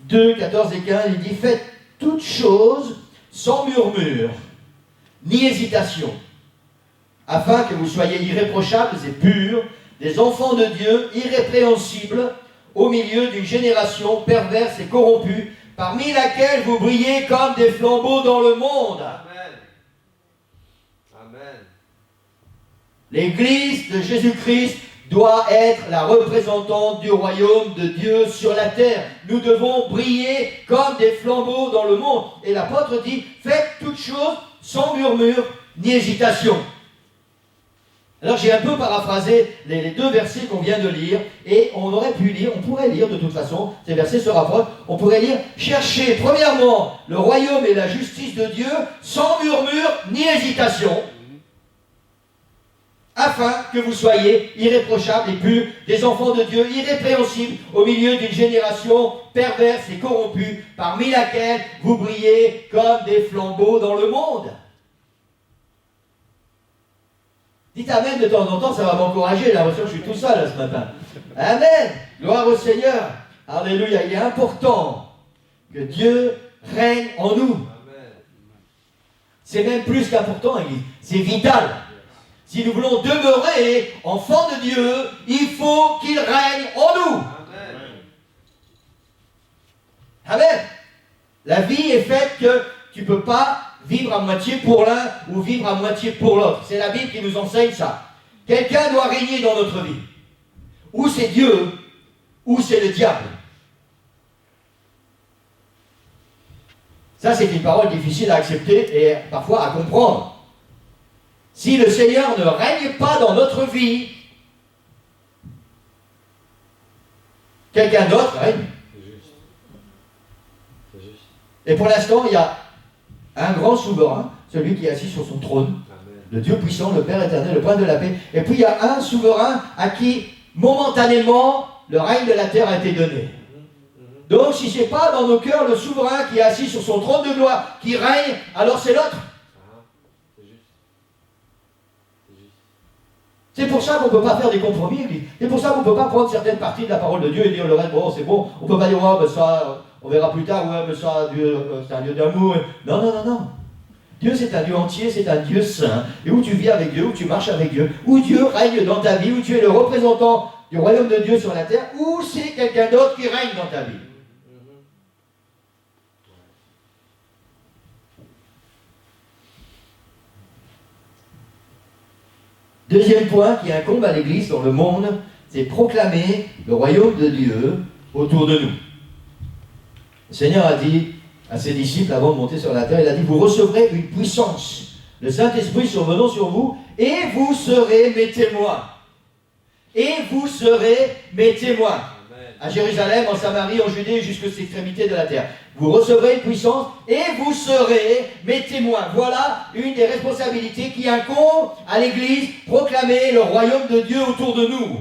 2, 14 et 15, il dit, faites toutes choses sans murmure, ni hésitation, afin que vous soyez irréprochables et purs, des enfants de Dieu irrépréhensibles, au milieu d'une génération perverse et corrompue, parmi laquelle vous brillez comme des flambeaux dans le monde. Amen. Amen. L'Église de Jésus-Christ doit être la représentante du royaume de Dieu sur la terre. Nous devons briller comme des flambeaux dans le monde. Et l'apôtre dit, faites toutes choses sans murmure ni hésitation. Alors j'ai un peu paraphrasé les deux versets qu'on vient de lire, et on pourrait lire de toute façon, ces versets se rapprochent, on pourrait lire, cherchez premièrement le royaume et la justice de Dieu sans murmure ni hésitation, afin que vous soyez irréprochables et purs, des enfants de Dieu, irrépréhensibles au milieu d'une génération perverse et corrompue, parmi laquelle vous brillez comme des flambeaux dans le monde. Dites Amen de temps en temps, ça va m'encourager. J'ai l'impression que je suis tout seul là, ce matin. Amen. Gloire au Seigneur. Alléluia. Il est important que Dieu règne en nous. C'est même plus qu'important, Église. C'est vital. Si nous voulons demeurer enfants de Dieu, il faut qu'il règne en nous. Amen. La vie est faite que tu ne peux pas vivre à moitié pour l'un ou vivre à moitié pour l'autre. C'est la Bible qui nous enseigne ça. Quelqu'un doit régner dans notre vie. Ou c'est Dieu, ou c'est le diable. Ça, c'est une parole difficile à accepter et parfois à comprendre. Si le Seigneur ne règne pas dans notre vie, quelqu'un d'autre règne. Et pour l'instant, il y a un grand souverain, celui qui est assis sur son trône, le Dieu puissant, le Père éternel, le prince de la paix. Et puis il y a un souverain à qui, momentanément, le règne de la terre a été donné. Donc, si ce n'est pas dans nos cœurs le souverain qui est assis sur son trône de gloire, qui règne, alors c'est l'autre. C'est pour ça qu'on ne peut pas faire des compromis. C'est pour ça qu'on ne peut pas prendre certaines parties de la parole de Dieu et dire le reste, bon, c'est bon. On ne peut pas dire, oh, ben ça, on verra plus tard, ouais, mais ça, Dieu, c'est un Dieu d'amour. Non, non, non, non. Dieu, c'est un Dieu entier, c'est un Dieu saint. Et où tu vis avec Dieu, où tu marches avec Dieu, où Dieu règne dans ta vie, où tu es le représentant du royaume de Dieu sur la terre, ou c'est quelqu'un d'autre qui règne dans ta vie. Deuxième point qui incombe à l'Église dans le monde, c'est proclamer le royaume de Dieu autour de nous. Le Seigneur a dit à ses disciples avant de monter sur la terre, il a dit, vous recevrez une puissance, le Saint-Esprit survenant sur vous, et vous serez mes témoins. Et vous serez mes témoins. À Jérusalem, en Samarie, en Judée, jusqu'aux extrémités de la terre. Vous recevrez une puissance et vous serez mes témoins. Voilà une des responsabilités qui incombe à l'Église, proclamer le royaume de Dieu autour de nous.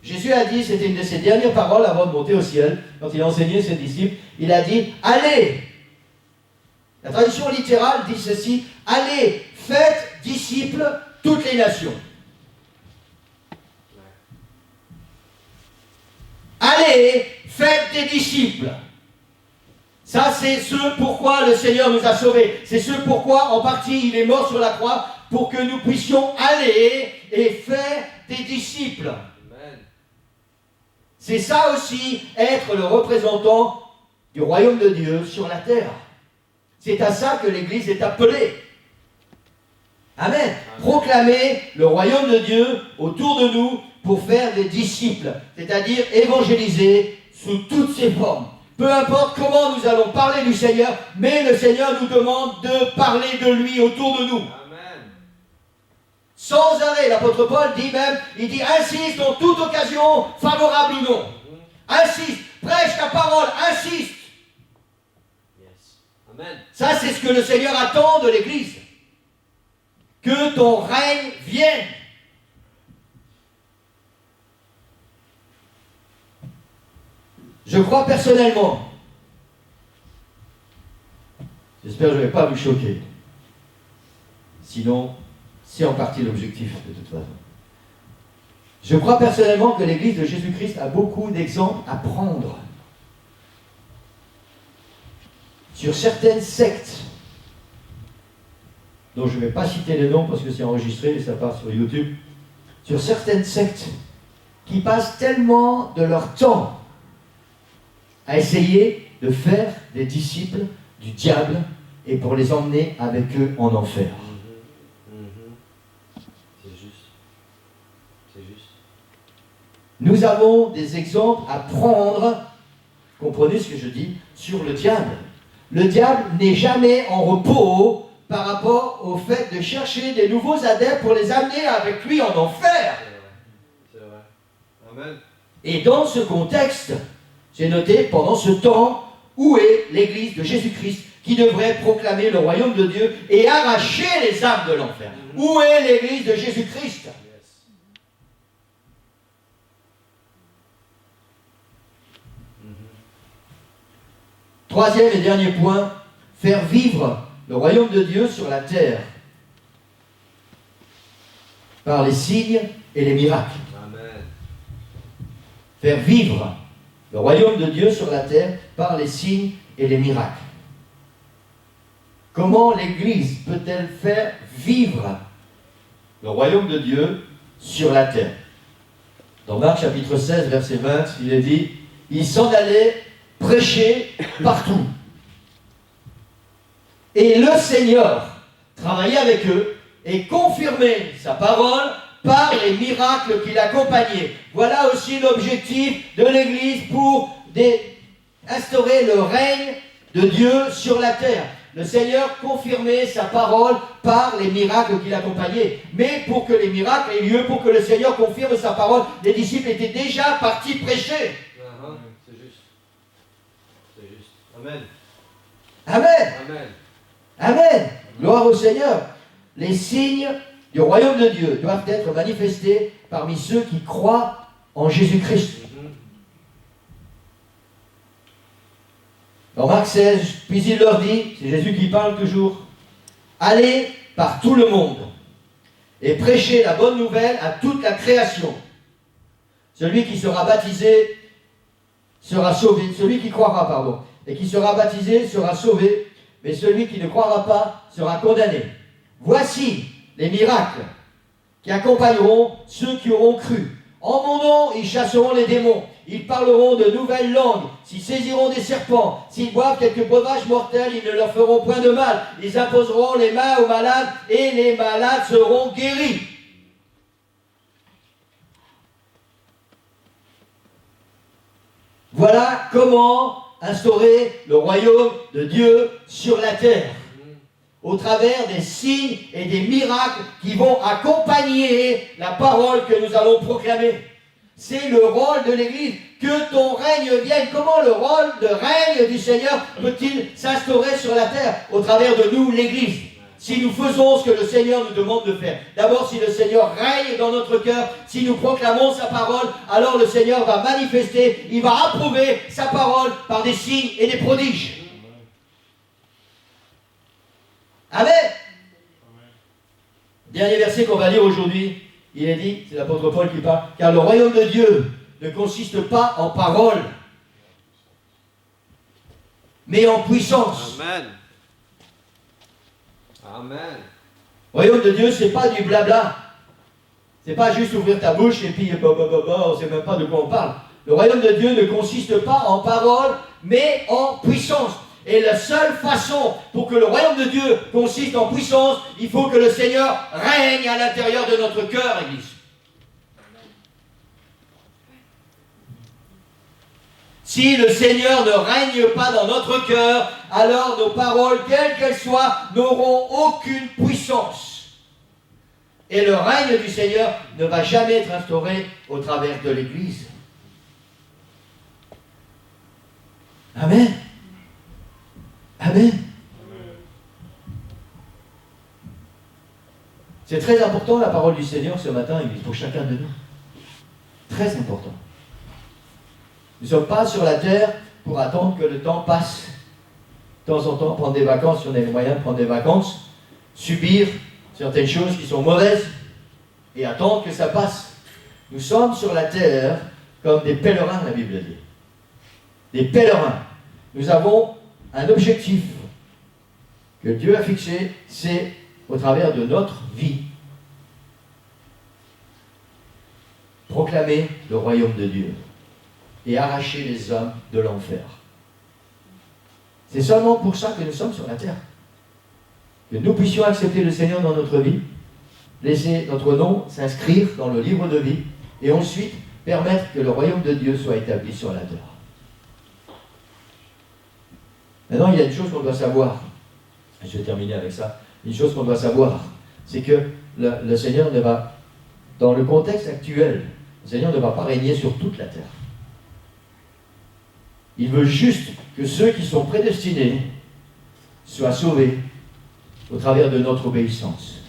Jésus a dit, c'était une de ses dernières paroles avant de monter au ciel, quand il a enseigné ses disciples, il a dit, allez. La traduction littérale dit ceci, allez, faites disciples toutes les nations. Allez, faites des disciples. Ça, c'est ce pourquoi le Seigneur nous a sauvés. C'est ce pourquoi, en partie, il est mort sur la croix, pour que nous puissions aller et faire des disciples. Amen. C'est ça aussi, être le représentant du royaume de Dieu sur la terre. C'est à ça que l'Église est appelée. Amen. Amen. Proclamer le royaume de Dieu autour de nous pour faire des disciples, c'est-à-dire évangéliser sous toutes ses formes. Peu importe comment nous allons parler du Seigneur, mais le Seigneur nous demande de parler de lui autour de nous. Amen. Sans arrêt, l'apôtre Paul dit même, il dit, insiste en toute occasion, favorable ou non. Insiste, prêche ta parole, insiste. Yes. Amen. Ça, c'est ce que le Seigneur attend de l'Église. Que ton règne vienne. Je crois personnellement, j'espère que je ne vais pas vous choquer, sinon c'est en partie l'objectif de toute façon. Je crois personnellement que l'Église de Jésus-Christ a beaucoup d'exemples à prendre sur certaines sectes, dont je ne vais pas citer les noms parce que c'est enregistré et ça part sur YouTube, sur certaines sectes qui passent tellement de leur temps à essayer de faire des disciples du diable et pour les emmener avec eux en enfer. Nous avons des exemples à prendre, comprenez ce que je dis, sur le diable. Le diable n'est jamais en repos par rapport au fait de chercher des nouveaux adeptes pour les amener avec lui en enfer. C'est vrai. Amen. Et dans ce contexte, j'ai noté pendant ce temps, où est l'Église de Jésus-Christ qui devrait proclamer le royaume de Dieu et arracher les âmes de l'enfer? Où est l'Église de Jésus-Christ? Troisième et dernier point, faire vivre le royaume de Dieu sur la terre par les signes et les miracles. Amen. Faire vivre le royaume de Dieu sur la terre par les signes et les miracles. Comment l'Église peut-elle faire vivre le royaume de Dieu sur la terre? Dans Marc chapitre 16, verset 20, il est dit, ils s'en allaient prêcher partout. Et le Seigneur travaillait avec eux et confirmait sa parole par les miracles qui l'accompagnaient. Voilà aussi l'objectif de l'Église pour instaurer le règne de Dieu sur la terre. Le Seigneur confirmait sa parole par les miracles qui l'accompagnaient. Mais pour que les miracles aient lieu, pour que le Seigneur confirme sa parole, les disciples étaient déjà partis prêcher. C'est juste. C'est juste. Amen. Amen. Amen. Amen. Gloire au Seigneur. Les signes du royaume de Dieu doivent être manifestés parmi ceux qui croient en Jésus-Christ. Dans Marc 16, puis il leur dit, c'est Jésus qui parle toujours, allez par tout le monde et prêchez la bonne nouvelle à toute la création. Celui qui sera baptisé sera sauvé, celui qui croira, pardon, et qui sera baptisé sera sauvé, mais celui qui ne croira pas sera condamné. Voici les miracles qui accompagneront ceux qui auront cru. En mon nom, ils chasseront les démons. Ils parleront de nouvelles langues. S'ils saisiront des serpents, s'ils boivent quelques breuvages mortels, ils ne leur feront point de mal. Ils imposeront les mains aux malades et les malades seront guéris. Voilà comment instaurer le royaume de Dieu sur la terre. Au travers des signes et des miracles qui vont accompagner la parole que nous allons proclamer. C'est le rôle de l'Église. Que ton règne vienne. Comment le rôle de règne du Seigneur peut-il s'instaurer sur la terre? Au travers de nous, l'Église. Si nous faisons ce que le Seigneur nous demande de faire. D'abord, si le Seigneur règne dans notre cœur, si nous proclamons sa parole, alors le Seigneur va manifester, il va approuver sa parole par des signes et des prodiges. Amen. Dernier verset qu'on va lire aujourd'hui, il est dit, c'est l'apôtre Paul qui parle, car le royaume de Dieu ne consiste pas en parole, mais en puissance. Amen. Amen. Le royaume de Dieu, c'est pas du blabla. C'est pas juste ouvrir ta bouche et puis on ne sait même pas de quoi on parle. Le royaume de Dieu ne consiste pas en parole, mais en puissance. Et la seule façon pour que le royaume de Dieu consiste en puissance, il faut que le Seigneur règne à l'intérieur de notre cœur, Église. Si le Seigneur ne règne pas dans notre cœur, alors nos paroles, quelles qu'elles soient, n'auront aucune puissance. Et le règne du Seigneur ne va jamais être instauré au travers de l'Église. Amen. Amen. C'est très important la parole du Seigneur ce matin, Église, pour chacun de nous. Très important. Nous ne sommes pas sur la terre pour attendre que le temps passe. De temps en temps, prendre des vacances, si on a les moyens de prendre des vacances, subir certaines choses qui sont mauvaises et attendre que ça passe. Nous sommes sur la terre comme des pèlerins, la Bible dit. Des pèlerins. Nous avons un objectif que Dieu a fixé, c'est au travers de notre vie proclamer le royaume de Dieu et arracher les hommes de l'enfer. C'est seulement pour ça que nous sommes sur la terre. Que nous puissions accepter le Seigneur dans notre vie, laisser notre nom s'inscrire dans le livre de vie et ensuite permettre que le royaume de Dieu soit établi sur la terre. Maintenant, il y a une chose qu'on doit savoir. Je vais terminer avec ça. Une chose qu'on doit savoir, c'est que le Seigneur ne va, dans le contexte actuel, le Seigneur ne va pas régner sur toute la terre. Il veut juste que ceux qui sont prédestinés soient sauvés au travers de notre obéissance.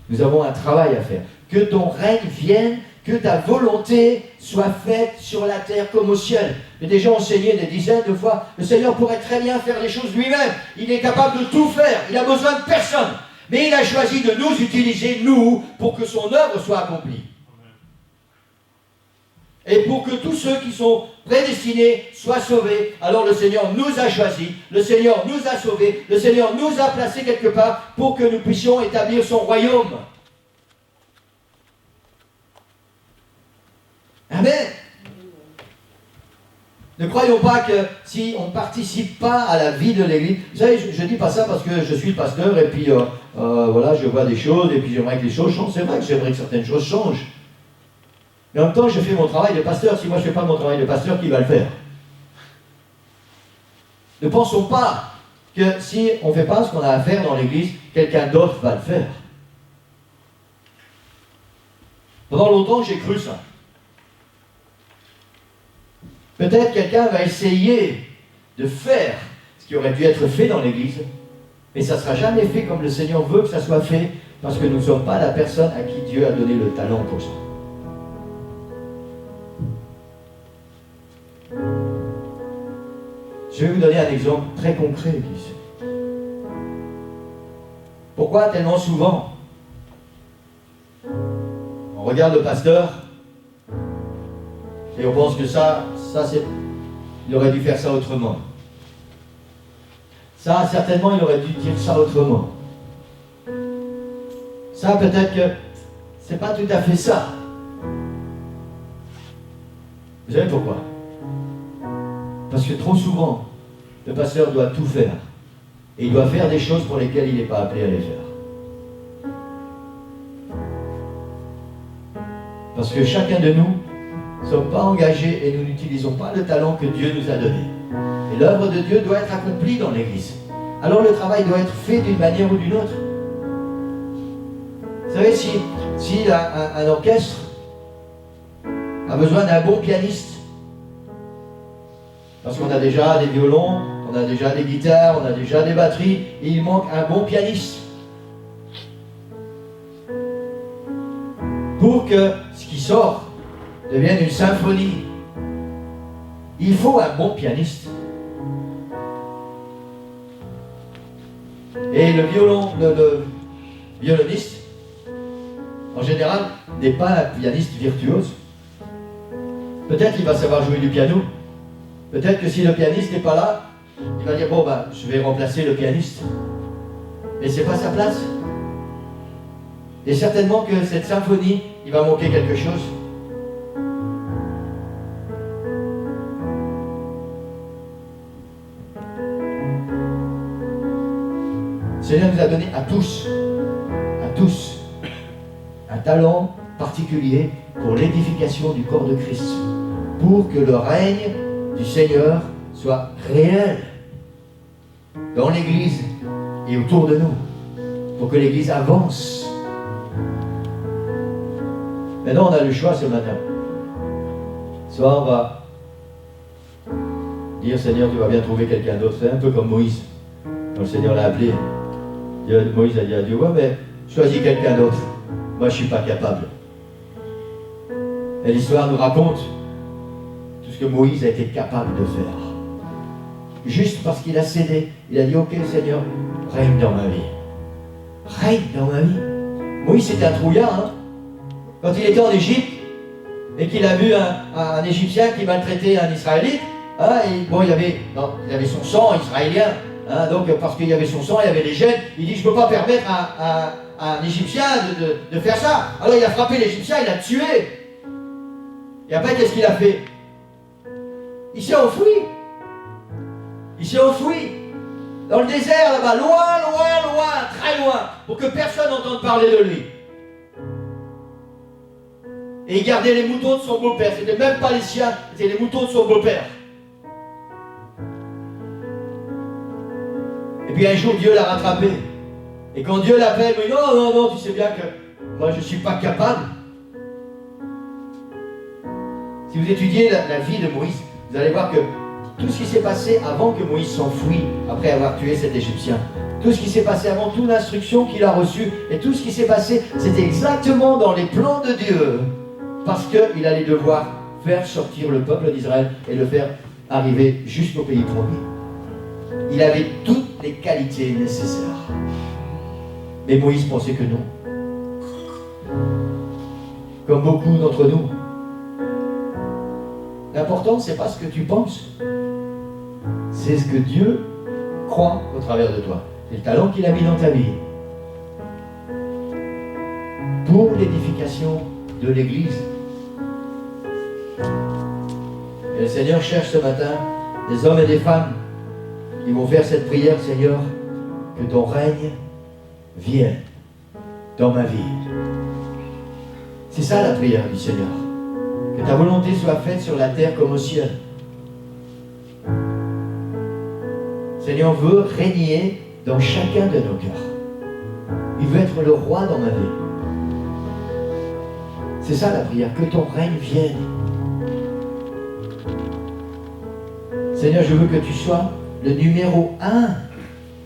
Nous avons un travail à faire. Que ton règne vienne, que ta volonté soit faite sur la terre comme au ciel. Mais des gens ont enseigné des dizaines de fois, le Seigneur pourrait très bien faire les choses lui-même. Il est capable de tout faire. Il n'a besoin de personne. Mais il a choisi de nous utiliser, nous, pour que son œuvre soit accomplie. Et pour que tous ceux qui sont prédestinés soient sauvés, alors le Seigneur nous a choisis, le Seigneur nous a sauvés, le Seigneur nous a placés quelque part pour que nous puissions établir son royaume. Amen. Ne croyons pas que si on ne participe pas à la vie de l'Église, vous savez, je ne dis pas ça parce que je suis pasteur et puis voilà, je vois des choses et puis j'aimerais que les choses changent. C'est vrai que j'aimerais que certaines choses changent. Mais en même temps, je fais mon travail de pasteur. Si moi je ne fais pas mon travail de pasteur, qui va le faire? Ne pensons pas que si on ne fait pas ce qu'on a à faire dans l'Église, quelqu'un d'autre va le faire. Pendant longtemps, j'ai cru ça. Peut-être quelqu'un va essayer de faire ce qui aurait dû être fait dans l'Église, mais ça ne sera jamais fait comme le Seigneur veut que ça soit fait, parce que nous ne sommes pas la personne à qui Dieu a donné le talent pour ça. Je vais vous donner un exemple très concret ici. Pourquoi tellement souvent on regarde le pasteur et on pense que ça c'est... Il aurait dû faire ça autrement. Ça, certainement, il aurait dû dire ça autrement. Ça, peut-être que c'est pas tout à fait ça. Vous savez pourquoi? Parce que trop souvent, le pasteur doit tout faire. Et il doit faire des choses pour lesquelles il n'est pas appelé à les faire. Parce que chacun de nous ne sommes pas engagés et nous n'utilisons pas le talent que Dieu nous a donné. Et l'œuvre de Dieu doit être accomplie dans l'Église. Alors le travail doit être fait d'une manière ou d'une autre. Vous savez, si un orchestre a besoin d'un bon pianiste, parce qu'on a déjà des violons, on a déjà des guitares, on a déjà des batteries, et il manque un bon pianiste. Pour que ce qui sort devienne une symphonie, il faut un bon pianiste. Et le violoniste, en général, n'est pas un pianiste virtuose. Peut-être qu'il va savoir jouer du piano. Peut-être que si le pianiste n'est pas là, il va dire, bon ben, je vais remplacer le pianiste. Mais c'est pas sa place. Et certainement que cette symphonie, il va manquer quelque chose. Le Seigneur nous a donné à tous, un talent particulier pour l'édification du corps de Christ, pour que le règne du Seigneur soit réel dans l'Église et autour de nous, pour que l'Église avance. Maintenant, on a le choix ce matin. Soit on va dire, Seigneur, tu vas bien trouver quelqu'un d'autre. C'est un peu comme Moïse, quand le Seigneur l'a appelé. Moïse a dit à Dieu, ouais, mais choisis quelqu'un d'autre. Moi, je ne suis pas capable. Et l'histoire nous raconte tout ce que Moïse a été capable de faire. Juste parce qu'il a cédé, il a dit, ok, Seigneur, règne dans ma vie. Règne dans ma vie. Moïse, c'était un trouillard, hein. Quand il était en Égypte, et qu'il a vu un Égyptien qui maltraitait un Israélite, hein, et bon, il y avait son sang israélien. Hein, donc, parce qu'il y avait son sang, il y avait les gènes, il dit, je ne peux pas permettre à un Égyptien de faire ça. Alors il a frappé l'Égyptien, il l'a tué. Et après, qu'est-ce qu'il a fait? Il s'est enfui. Il s'est enfui. Dans le désert, là-bas, loin, très loin, pour que personne n'entende parler de lui. Et il gardait les moutons de son beau-père. Ce n'étaient même pas les siens, c'était les moutons de son beau-père. Et puis un jour, Dieu l'a rattrapé. Et quand Dieu l'appelle, il dit non, non, non, tu sais bien que moi je ne suis pas capable. Si vous étudiez la vie de Moïse, vous allez voir que tout ce qui s'est passé avant que Moïse s'enfuit, après avoir tué cet Égyptien, tout ce qui s'est passé avant, toute l'instruction qu'il a reçue, et tout ce qui s'est passé, c'était exactement dans les plans de Dieu. Parce qu'il allait devoir faire sortir le peuple d'Israël et le faire arriver jusqu'au pays promis. Il avait toutes les qualités nécessaires. Mais Moïse pensait que non. Comme beaucoup d'entre nous. L'important, c'est pas ce que tu penses. C'est ce que Dieu croit au travers de toi. C'est le talent qu'il a mis dans ta vie. Pour l'édification de l'Église. Et le Seigneur cherche ce matin des hommes et des femmes qui vont faire cette prière, Seigneur, que ton règne vienne dans ma vie. C'est ça la prière du Seigneur. Que ta volonté soit faite sur la terre comme au ciel. Le Seigneur veut régner dans chacun de nos cœurs. Il veut être le roi dans ma vie. C'est ça la prière, que ton règne vienne. Seigneur, je veux que tu sois le numéro 1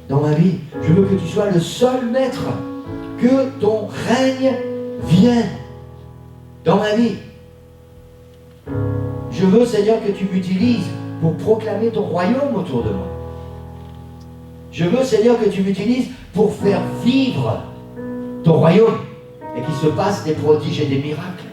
dans ma vie. Je veux que tu sois le seul maître. Que ton règne vienne dans ma vie. Je veux, Seigneur, que tu m'utilises pour proclamer ton royaume autour de moi. Je veux, Seigneur, que tu m'utilises pour faire vivre ton royaume et qu'il se passe des prodiges et des miracles.